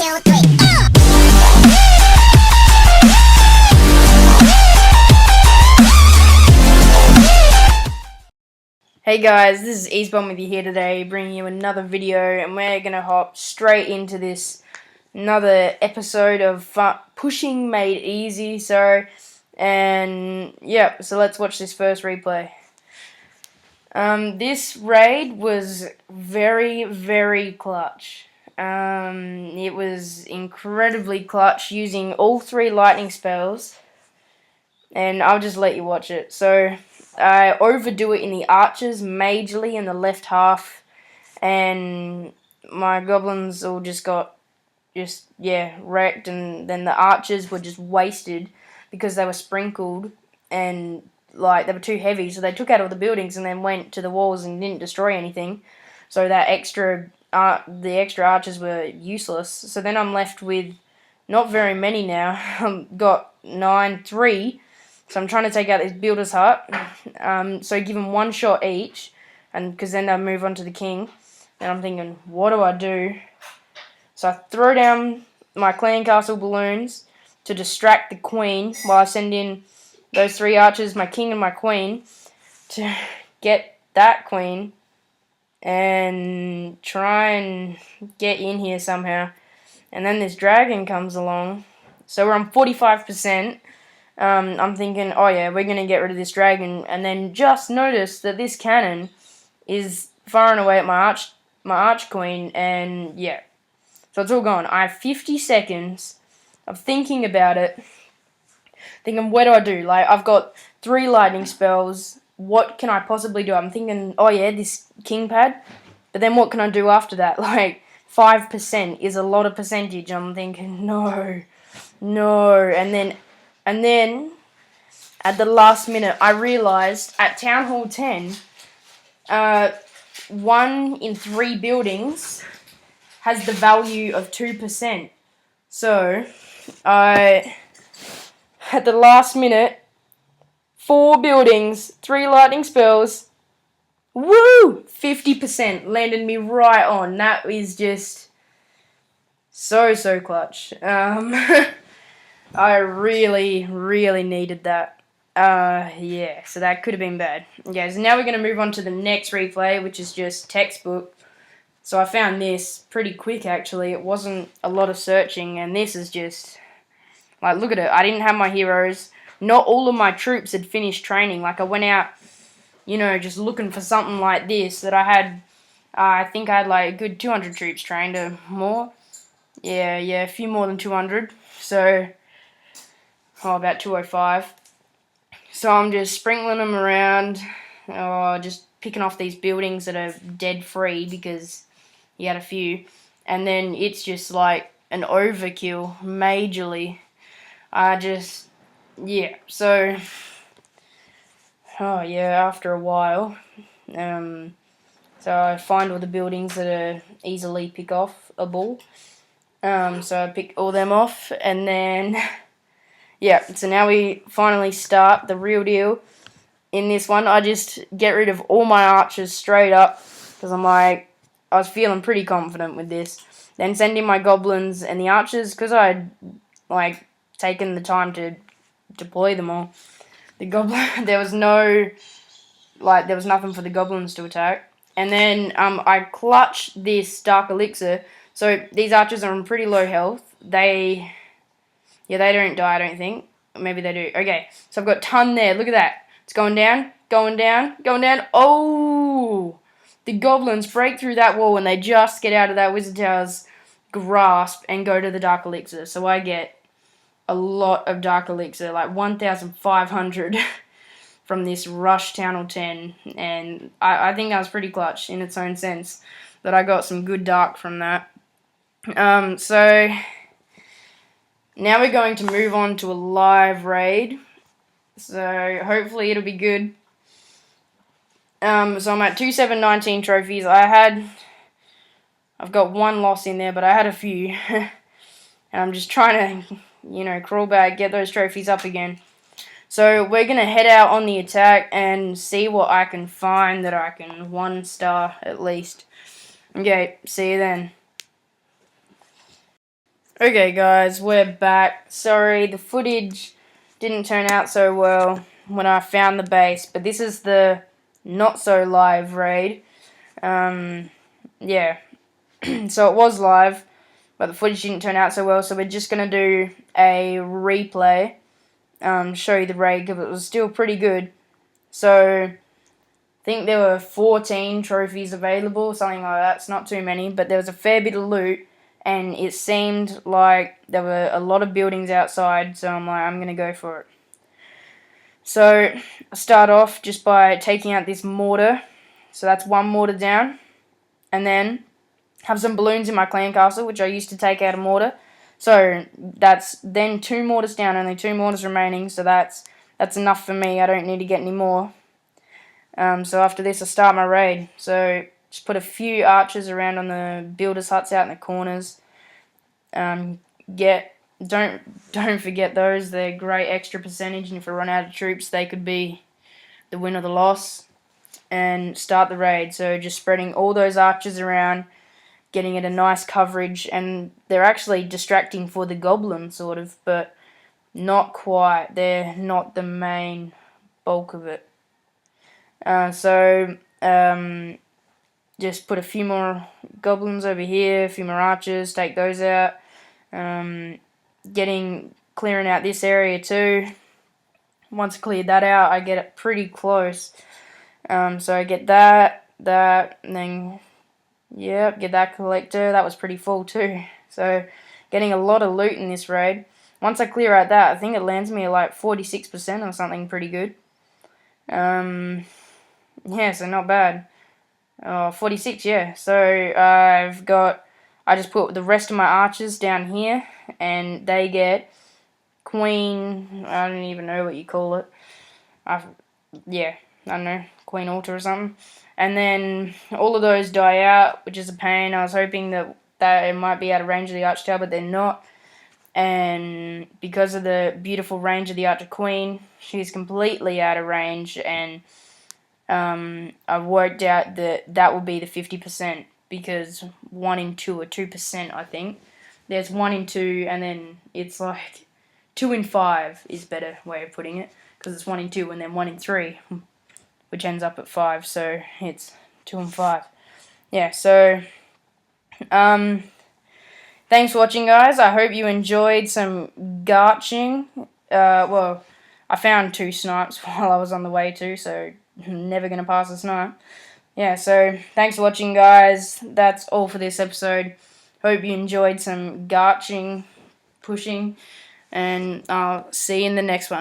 2, 3. Hey guys, this is EZEy with you here today, bringing you another video, and we're gonna hop straight into this another episode of pushing made easy. So let's watch this first replay. This raid was very, very clutch. It was incredibly clutch using all 3 lightning spells, and I'll just let you watch it. So I overdo it in the archers majorly in the left half, and my goblins all just got wrecked, and then the archers were just wasted because they were sprinkled and like they were too heavy, so they took out all the buildings and then went to the walls and didn't destroy anything. So that the extra archers were useless. So then I'm left with not very many now. I've got 3. So I'm trying to take out this builder's hut. So give them 1 shot each, and because then they'll move on to the king. And I'm thinking, what do I do? So I throw down my clan castle balloons to distract the queen while I send in those 3 archers, my king and my queen, to get that queen and try and get in here somehow. And then this dragon comes along. So we're on 45%. I'm thinking, oh yeah, we're going to get rid of this dragon. And then just notice that this cannon is firing away at my arch queen. And yeah, so it's all gone. I have 50 seconds of thinking about it. Thinking, what do I do? Like, I've got 3 lightning spells. What can I possibly do? I'm thinking, oh yeah, this king pad. But then what can I do after that? Like, 5% is a lot of percentage. I'm thinking, no. And then, at the last minute, I realised at Town Hall 10, 1 in 3 buildings has the value of 2%. So, at the last minute, 4 buildings, 3 lightning spells, woo! 50% landed me right on. That is just so clutch. I really needed that. So that could have been bad. Okay, so now we're going to move on to the next replay, which is just textbook. So I found this pretty quick, actually. It wasn't a lot of searching, and this is just, like, look at it. I didn't have my heroes. Not all of my troops had finished training. Like, I went out, just looking for something like this that I had. I think I had, like, a good 200 troops trained or more. Yeah, a few more than 200. So, about 205. So I'm just sprinkling them around, just picking off these buildings that are dead free because he had a few. And then it's just like an overkill, majorly. So, after a while, so I find all the buildings that are easily pick-offable. So I pick all them off, and then, so now we finally start the real deal. In this one, I just get rid of all my archers straight up, because I was feeling pretty confident with this. Then send in my goblins and the archers, because I'd, taken the time to deploy them all. There was nothing for the goblins to attack. And then I clutch this dark elixir. So these archers are on pretty low health. They don't die, I don't think. Maybe they do. Okay, so I've got ton there. Look at that. It's going down. Oh! The goblins break through that wall and they just get out of that wizard tower's grasp and go to the dark elixir. So I get a lot of dark elixir, like 1,500 from this rush Town Hall 10. And I think that was pretty clutch in its own sense, that I got some good dark from that. So now we're going to move on to a live raid. So hopefully it'll be good. So I'm at 2719 trophies. I've got 1 loss in there, but I had a few. And I'm just trying to, crawl back, get those trophies up again. So we're going to head out on the attack and see what I can find that I can 1-star at least. Okay, see you then. Okay guys, we're back. Sorry, the footage didn't turn out so well when I found the base, but this is the not so live raid. Yeah, so it was live, but the footage didn't turn out so well, so we're just going to do a replay, show you the raid, because it was still pretty good. So, I think there were 14 trophies available, something like that. It's not too many, but there was a fair bit of loot, and it seemed like there were a lot of buildings outside, so I'm like, I'm going to go for it. So, I start off just by taking out this mortar. So that's one mortar down. And then, have some balloons in my clan castle, which I used to take out a mortar. So, that's then 2 mortars down, only 2 mortars remaining, so that's enough for me. I don't need to get any more. So after this, I start my raid. So just put a few archers around on the builders' huts out in the corners. Don't forget those. They're great extra percentage, and if I run out of troops, they could be the win or the loss. And start the raid. So just spreading all those archers around, getting it a nice coverage, and they're actually distracting for the goblin sort of, but not quite. They're not the main bulk of it. Just put a few more goblins over here, a few more archers, take those out. Clearing out this area too. Once I cleared that out, I get it pretty close. So I get that, and then, yep, get that collector. That was pretty full too. So, getting a lot of loot in this raid. Once I clear out that, I think it lands me at like 46% or something pretty good. Yeah, so not bad. 46, yeah. So I just put the rest of my archers down here, and they get queen, I don't even know what you call it. I don't know, queen altar or something. And then all of those die out, which is a pain. I was hoping that it might be out of range of the arch tower, but they're not. And because of the beautiful range of the archer queen, she's completely out of range, and I've worked out that will be the 50%, because 1 in 2 or 2%, I think. There's 1 in 2, and then it's like 2 in 5 is a better way of putting it, because it's 1 in 2 and then 1 in 3, which ends up at 5, so it's 2 and 5. Yeah, so thanks for watching, guys. I hope you enjoyed some garching. Well, I found 2 snipes while I was on the way to, so never going to pass a snipe. Yeah, so thanks for watching, guys. That's all for this episode. Hope you enjoyed some garching, pushing, and I'll see you in the next one.